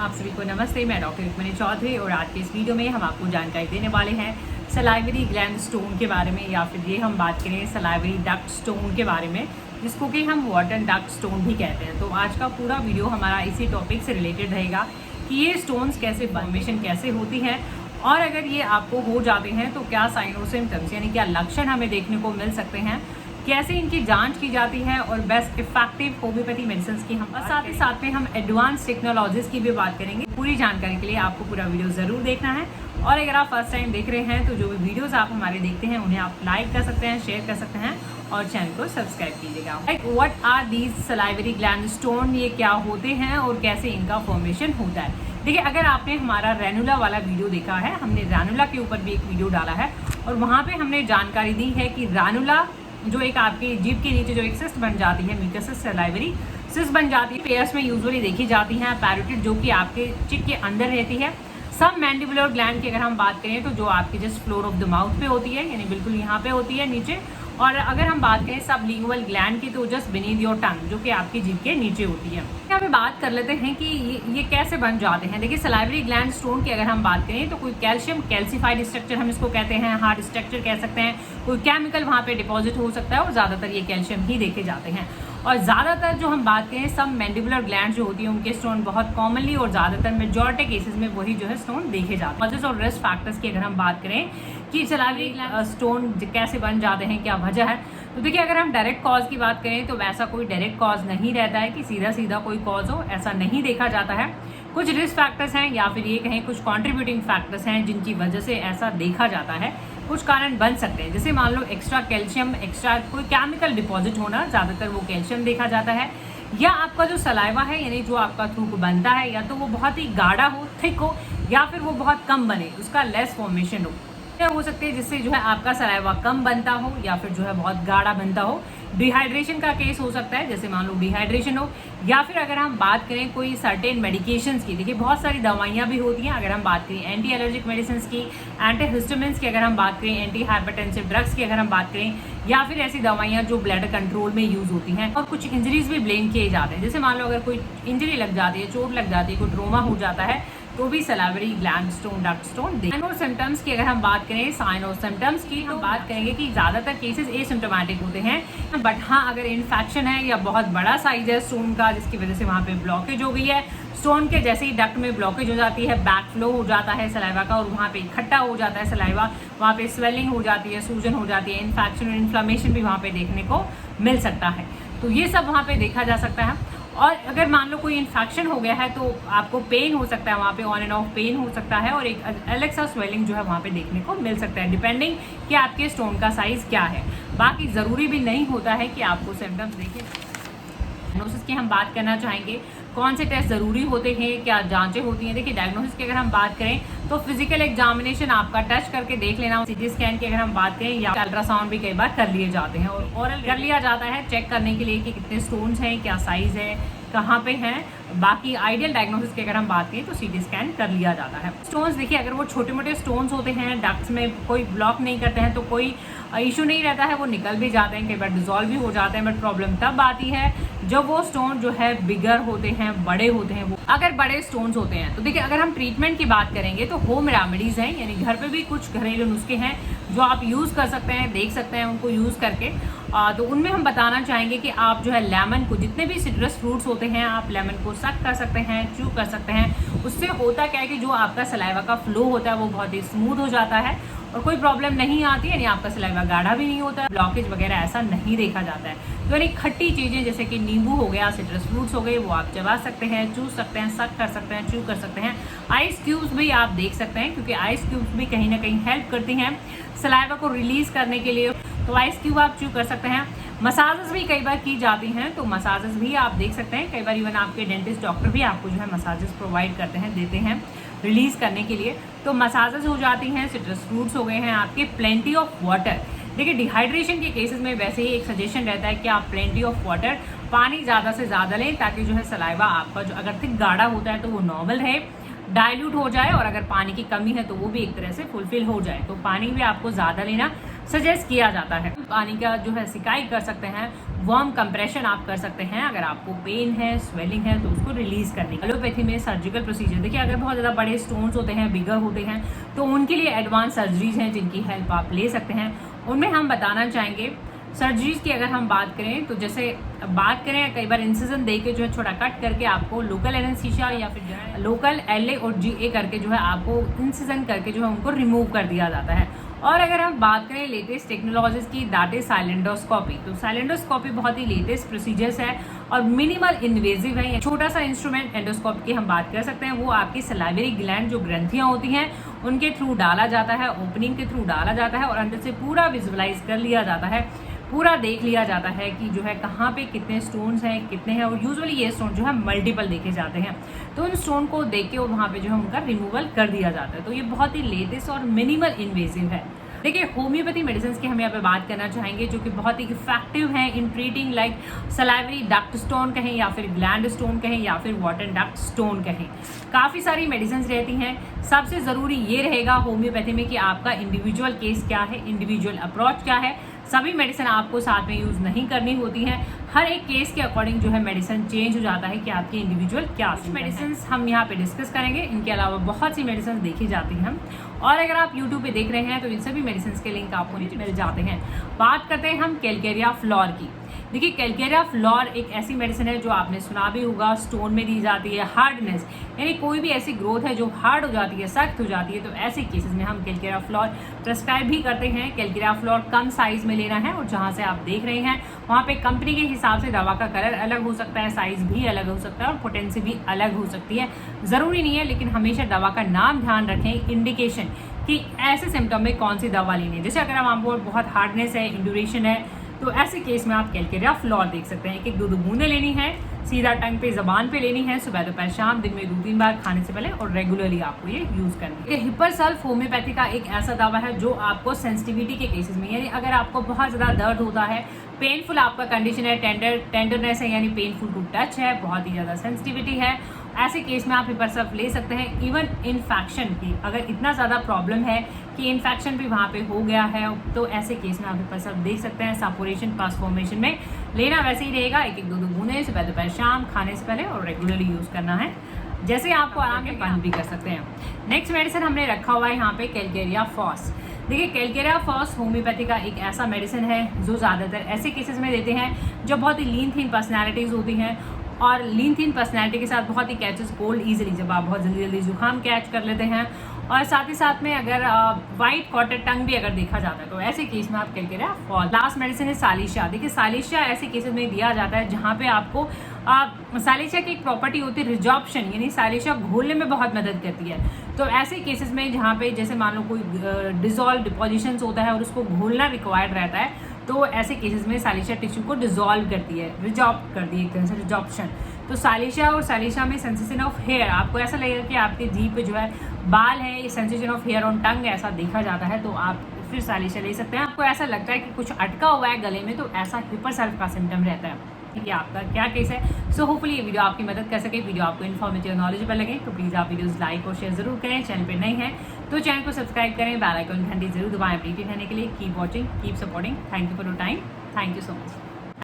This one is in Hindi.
आप सभी को नमस्ते। मैं डॉक्टर रुक्मिणी चौधरी और आज के इस वीडियो में हम आपको जानकारी देने वाले हैं सलाइवरी ग्लैंड स्टोन के बारे में, या फिर ये हम बात करें सलाइवरी डक्ट स्टोन के बारे में, जिसको कि हम वाटर डक्ट स्टोन भी कहते हैं। तो आज का पूरा वीडियो हमारा इसी टॉपिक से रिलेटेड रहेगा कि ये स्टोन्स कैसे फॉर्मेशन कैसे होती है, और अगर ये आपको हो जाते हैं तो क्या साइन और सिम्टम्स यानी क्या लक्षण हमें देखने को मिल सकते हैं, कैसे इनकी जांच की जाती है, और बेस्ट इफेक्टिव होम्योपैथी मेडिसिन की हम साथ ही साथ में हम एडवांस टेक्नोलॉजीज की भी बात करेंगे। पूरी जानकारी के लिए आपको पूरा वीडियो जरूर देखना है, और अगर आप फर्स्ट टाइम देख रहे हैं तो जो भी वीडियोस आप हमारे देखते हैं उन्हें आप लाइक कर सकते हैं, शेयर कर सकते हैं और चैनल को सब्सक्राइब कीजिएगा। What are these salivary gland stone, ये क्या होते हैं और कैसे इनका फॉर्मेशन होता है। देखिए, अगर आपने हमारा रेनुला वाला वीडियो देखा है, हमने रेनुला के ऊपर भी एक वीडियो डाला है और वहाँ पे हमने जानकारी दी है कि रेनुला जो एक आपकी जीभ के नीचे जो एक सिस्ट बन जाती है, म्यूकस सलाइवरी सिस्ट बन जाती है, पेयर्स में यूजुअली देखी जाती हैं। पैरोटिड जो कि आपके चिक के अंदर रहती है। सब मैंडिबुलर ग्लैंड की अगर हम बात करें तो जो आपके just floor of the mouth पे होती है, यानी बिल्कुल यहाँ पे होती है नीचे। और अगर हम बात करें सब लिंगुअल ग्लैंड की तो जस्ट बीनीथ योर टंग, जो कि आपकी जीभ के नीचे होती है। यहाँ पे बात कर लेते हैं कि ये कैसे बन जाते हैं। देखिए, सलाइवरी ग्लैंड स्टोन की अगर हम बात करें तो कोई कैल्शियम कैल्सिफाइड स्ट्रक्चर हम इसको कहते हैं, हार्ड स्ट्रक्चर कह सकते हैं, कोई केमिकल वहाँ पे डिपॉजिट हो सकता है, और ज़्यादातर ये कैल्शियम ही देखे जाते हैं। और ज़्यादातर जो हम बात करें सब मैंडिबुलर ग्लैंड जो होती है उनके स्टोन बहुत कॉमनली और ज़्यादातर मेजॉरिटी केसेस में वही जो है स्टोन देखे जाते हैं। और रिस्क फैक्टर्स की अगर हम बात करें कि सलाइवरी स्टोन कैसे बन जाते हैं, क्या वजह है, तो देखिए, अगर हम डायरेक्ट कॉज की बात करें तो वैसा कोई डायरेक्ट कॉज नहीं रहता है कि सीधा सीधा कोई कॉज हो, ऐसा नहीं देखा जाता है। कुछ रिस्क फैक्टर्स हैं या फिर ये कहें कुछ कॉन्ट्रीब्यूटिंग फैक्टर्स हैं जिनकी वजह से ऐसा देखा जाता है। कुछ कारण बन सकते हैं, जैसे मान लो एक्स्ट्रा कैल्शियम, एक्स्ट्रा कोई केमिकल डिपॉजिट होना, ज़्यादातर वो कैल्शियम देखा जाता है। या आपका जो सलाइवा है यानी जो आपका थूक बनता है, या तो वो बहुत ही गाढ़ा हो, थिक हो, या फिर वो बहुत कम बने, उसका लेस फॉर्मेशन हो सकते हैं, जिससे जो है आपका सलाइवा कम बनता हो या फिर जो है बहुत गाढ़ा बनता हो। डिहाइड्रेशन का केस हो सकता है, जैसे मान लो डिहाइड्रेशन हो, या फिर अगर हम बात करें कोई सर्टेन मेडिकेशंस की। देखिए, बहुत सारी दवाइयाँ भी होती हैं, अगर हम बात करें एंटी एलर्जिक मेडिसिन की, एंटी हिस्टामिन्स की अगर हम बात करें, एंटी हाइपरटेंसिव ड्रग्स की अगर हम बात करें, या फिर ऐसी दवाइयाँ जो ब्लड कंट्रोल में यूज होती हैं। और कुछ इंजरीज भी ब्लेम किए जाते हैं, जैसे मान लो अगर कोई इंजरी लग जाती है, चोट लग जाती है, कोई ट्रोमा हो जाता है, तो भी salivary gland stone duct stone sign और सिम्टम्स की अगर हम बात करें, साइन और सिम्टम्स की हम बात करेंगे कि ज़्यादातर केसेस एसिम्प्टोमेटिक होते हैं। बट हाँ, अगर इन्फेक्शन है या बहुत बड़ा साइज है स्टोन का, जिसकी वजह से वहाँ पे ब्लॉकेज हो गई है, स्टोन के जैसे ही डक्ट में ब्लॉकेज हो जाती है, बैक फ्लो हो जाता है सलाइवा का, और वहाँ पे इकट्ठा हो जाता है सलाइवा, वहाँ पे स्वेलिंग हो जाती है, सूजन हो जाती है, इन्फेक्शन और इन्फ्लेमेशन भी वहाँ पे देखने को मिल सकता है। तो ये सब वहाँ पे देखा जा सकता है। और अगर मान लो कोई इन्फेक्शन हो गया है तो आपको पेन हो सकता है, वहाँ पे ऑन एंड ऑफ पेन हो सकता है, और एक अलग सा स्वेलिंग जो है वहाँ पे देखने को मिल सकता है, डिपेंडिंग कि आपके स्टोन का साइज क्या है। बाकी ज़रूरी भी नहीं होता है कि आपको सिम्टम्स देखें। डायग्नोसिस की हम बात करना चाहेंगे, कौन से टेस्ट ज़रूरी होते हैं, क्या जांचें होती हैं। देखिए, डायग्नोसिस की अगर हम बात करें तो फिजिकल एग्जामिनेशन आपका टच करके देख लेना, सीटी स्कैन की अगर हम बात करें, या अल्ट्रासाउंड भी कई बार कर लिए जाते हैं, और ऑरल कर लिया जाता है चेक करने के लिए कि कितने स्टोन्स हैं, क्या साइज़ है, कहाँ पे हैं। बाकी आइडियल डायग्नोसिस की अगर हम बात करें तो सीटी स्कैन कर लिया जाता है। स्टोन्स देखिए, अगर वो छोटे मोटे स्टोन्स होते हैं, डक्ट्स में कोई ब्लॉक नहीं करते हैं तो कोई इशू नहीं रहता है, वो निकल भी जाते हैं, कई बार डिजॉल्व भी हो जाते हैं। बट प्रॉब्लम तब आती है जब वो स्टोन जो है बिगर होते हैं, बड़े होते हैं। वो अगर बड़े स्टोन्स होते हैं तो देखिए, अगर हम ट्रीटमेंट की बात करेंगे तो होम रेमेडीज़ हैं, यानी घर पे भी कुछ घरेलू नुस्खे हैं जो आप यूज़ कर सकते हैं, देख सकते हैं उनको यूज़ करके। तो उनमें हम बताना चाहेंगे कि आप जो है लेमन को, जितने भी सिट्रस फ्रूट्स होते हैं, आप लेमन को सक कर सकते हैं, च्यू कर सकते हैं। उससे होता क्या है कि जो आपका सलाइवा का फ्लो होता है वो बहुत ही स्मूथ हो जाता है और कोई प्रॉब्लम नहीं आती है, यानी आपका सलाइवा गाढ़ा भी नहीं होता है, ब्लॉकेज वगैरह ऐसा नहीं देखा जाता है। तो यानी खट्टी चीज़ें जैसे कि नींबू हो गया, सिट्रस फ्रूट्स हो गए, वो आप चबा सकते हैं, चूस सकते हैं, सक कर सकते हैं, च्यू कर सकते हैं। आइस क्यूब्स भी आप देख सकते हैं, क्योंकि आइस क्यूब्स भी कहीं ना कहीं हेल्प करती हैं सलाइवा को रिलीज़ करने के लिए, तो आइस क्यूब आप च्यू कर सकते हैं। मसाजेस भी कई बार की जाती हैं, तो मसाजेस भी आप देख सकते हैं। कई बार इवन आपके डेंटिस्ट डॉक्टर भी आपको जो है मसाजेस प्रोवाइड करते हैं, देते हैं रिलीज़ करने के लिए। तो मसाजेस हो जाती हैं, सिट्रस फ्रूट्स हो गए हैं आपके, प्लेंटी ऑफ वाटर। देखिए, डिहाइड्रेशन के केसेस में वैसे ही एक सजेशन रहता है कि आप प्लेंटी ऑफ वाटर, पानी ज़्यादा से ज़्यादा लें, ताकि जो है सलाइवा आपका जो अगर थिक गाढ़ा होता है तो वो नॉर्मल रहे, डाइल्यूट हो जाए, और अगर पानी की कमी है तो वो भी एक तरह से फुलफिल हो जाए। तो पानी भी आपको ज़्यादा लेना सजेस्ट किया जाता है। पानी का जो है सिकाई कर सकते हैं, वार्म कंप्रेशन आप कर सकते हैं अगर आपको पेन है, स्वेलिंग है तो उसको रिलीज करने के। एलोपैथी में सर्जिकल प्रोसीजर, देखिए अगर बहुत ज़्यादा बड़े स्टोन्स होते हैं, बिगर होते हैं, तो उनके लिए एडवांस सर्जरीज हैं जिनकी हेल्प आप ले सकते हैं। उनमें हम बताना चाहेंगे सर्जरीज की अगर हम बात करें तो जैसे बात करें कई बार इंसिजन दे के जो है छोटा कट करके आपको लोकल एनेस्थीसिया या फिर जो है लोकल LA और GA करके जो है आपको इंसिजन करके जो है उनको रिमूव कर दिया जाता है। और अगर हम बात करें लेटेस्ट टेक्नोलॉजीज की, दैट इज साइलेंडोस्कोपी। तो साइलेंडोस्कोपी बहुत ही लेटेस्ट प्रोसीजर्स है और मिनिमल इन्वेजिव है। छोटा सा इंस्ट्रूमेंट एंडोस्कोप की हम बात कर सकते हैं, वो आपकी सलाइवरी ग्लैंड जो ग्रंथियां होती हैं उनके थ्रू डाला जाता है, ओपनिंग के थ्रू डाला जाता है और अंदर से पूरा विजुअलाइज कर लिया जाता है, पूरा देख लिया जाता है कि जो है कहाँ पे कितने स्टोन्स हैं, कितने हैं। और यूजुअली ये स्टोन जो है मल्टीपल देखे जाते हैं, तो उन स्टोन को देख के वहाँ पे जो है उनका रिमूवल कर दिया जाता है। तो ये बहुत ही लेटेस्ट और मिनिमल इन्वेजिव है। देखिए होम्योपैथी मेडिसिन की हम यहाँ पे बात करना चाहेंगे जो कि बहुत ही इफेक्टिव हैं इन treating like salivary duct stone कहें या फिर ग्लैंड स्टोन कहें या फिर वाटर डक्ट स्टोन कहें। काफ़ी सारी मेडिसिन रहती हैं। सबसे ज़रूरी ये रहेगा होम्योपैथी में कि आपका इंडिविजुअल केस क्या है, इंडिविजुअल अप्रोच क्या है। सभी मेडिसिन आपको साथ में यूज़ नहीं करनी होती हैं। हर एक केस के अकॉर्डिंग जो है मेडिसिन चेंज हो जाता है कि आपकी इंडिविजुअल क्या मेडिसिन हम यहाँ पे डिस्कस करेंगे। इनके अलावा बहुत सी मेडिसिन देखी जाती हैं और अगर आप यूट्यूब पे देख रहे हैं तो इन सभी मेडिसिन के लिंक आपको नीचे मिल जाते हैं। बात करते हैं हम कैलकेरिया फ्लोर की। देखिए कैलकेरिया फ्लोर एक ऐसी मेडिसिन है जो आपने सुना भी होगा, स्टोन में दी जाती है। हार्डनेस यानी कोई भी ऐसी ग्रोथ है जो हार्ड हो जाती है, सख्त हो जाती है, तो ऐसे केसेस में हम कैलकेरिया फ्लोर प्रेस्क्राइब भी करते हैं। कैलकेरिया फ्लोर कम साइज में लेना है और जहाँ से आप देख रहे हैं वहाँ पे कंपनी के हिसाब से दवा का कलर अलग हो सकता है, साइज भी अलग हो सकता है और पोटेंसी भी अलग हो सकती है। ज़रूरी नहीं है, लेकिन हमेशा दवा का नाम ध्यान रखें, इंडिकेशन कि ऐसे सिम्टम में कौन सी दवा लेनी है। जैसे अगर आपको बहुत हार्डनेस है, इंड्यूरेशन है, तो ऐसे केस में आप कैलकेरिया फ्लोर देख सकते हैं। 1-2 बूंदें लेनी है, सीधा टंग पे जबान पे लेनी है, सुबह दोपहर शाम, दिन में 2-3 बार खाने से पहले और रेगुलरली आपको ये यूज करनी है। हिपरसल्फ होम्योपैथी का एक ऐसा दवा है जो आपको सेंसिटिविटी के केसेस में, यानी अगर आपको बहुत ज़्यादा दर्द होता है, पेनफुल आपका कंडीशन है, टेंडरनेस है यानी पेनफुल टू टच है, बहुत ही ज़्यादा सेंसिटिविटी है, ऐसे केस में आप हिपरसल्फ ले सकते हैं। इवन इन्फेक्शन की अगर इतना ज़्यादा प्रॉब्लम है कि इन्फेक्शन भी वहाँ पे हो गया है, तो ऐसे केस में आप हिपरसल्फ देख सकते हैं। सपोरेशन पास फॉर्मेशन में लेना वैसे ही रहेगा, 1-2 बूंदें सुबह दोपहर शाम, खाने से पहले और रेगुलरली यूज़ करना है, जैसे आपको आराम के बंद भी कर सकते हैं। नेक्स्ट मेडिसिन हमने रखा हुआ है यहाँ पे कैलकेरिया फॉस। देखिए कैलकेरिया फॉस होम्योपैथी का एक ऐसा मेडिसिन है जो ज़्यादातर ऐसे केसेस में देते हैं जो बहुत ही लीन थीन पर्सनैलिटीज़ होती हैं और लीन थीन पर्सनैलिटी के साथ बहुत ही कैचेस कोल्ड ईजिली, जब आप बहुत जल्दी जुकाम कैच कर लेते हैं और साथ ही साथ में अगर वाइट कॉटर टंग भी अगर देखा जाता है तो ऐसे केस में आप कैलकेरिया फॉल। लास्ट मेडिसिन है सालिशा। देखिए सालिशा ऐसे केसेस में दिया जाता है जहाँ पे आपको सालिशा की एक प्रॉपर्टी होती है रिजॉर्प्शन, यानी सालिशा घोलने में बहुत मदद करती है। तो ऐसे केसेस में जहाँ पे जैसे मान लो कोई डिजॉल्व डिपोजिशंस होता है और उसको घोलना रिक्वायर्ड रहता है, तो ऐसे केसेस में सालिशा टिश्यू को डिजॉल्व करती है, रिजॉर्ब करती है, एक तरह से रिजॉर्प्शन। तो सालिशा और सालिशा में सेंसेशन ऑफ हेयर, आपको ऐसा लगेगा कि आपके जीभ पे जो है बाल है, ये sensation of hair on tongue ऐसा देखा जाता है, तो आप फिर सालिशा ले सकते हैं। आपको ऐसा लगता है कि कुछ अटका हुआ है गले में, तो ऐसा हिपरसल्फ का सिम्टम रहता है। ठीक है, आपका क्या केस है। सो होपफुली ये वीडियो आपकी मदद कर सके, वीडियो आपको इन्फॉर्मेटिव नॉलेजेबल लगे तो प्लीज़ आप वीडियोस लाइक और शेयर जरूर करें। चैनल पे नहीं है तो चैनल को सब्सक्राइब करें, बेल आइकन घंटी जरूर दबाएं अपडेटेड रहने के लिए। Keep watching, keep supporting. Thank you for your time, thank you so much.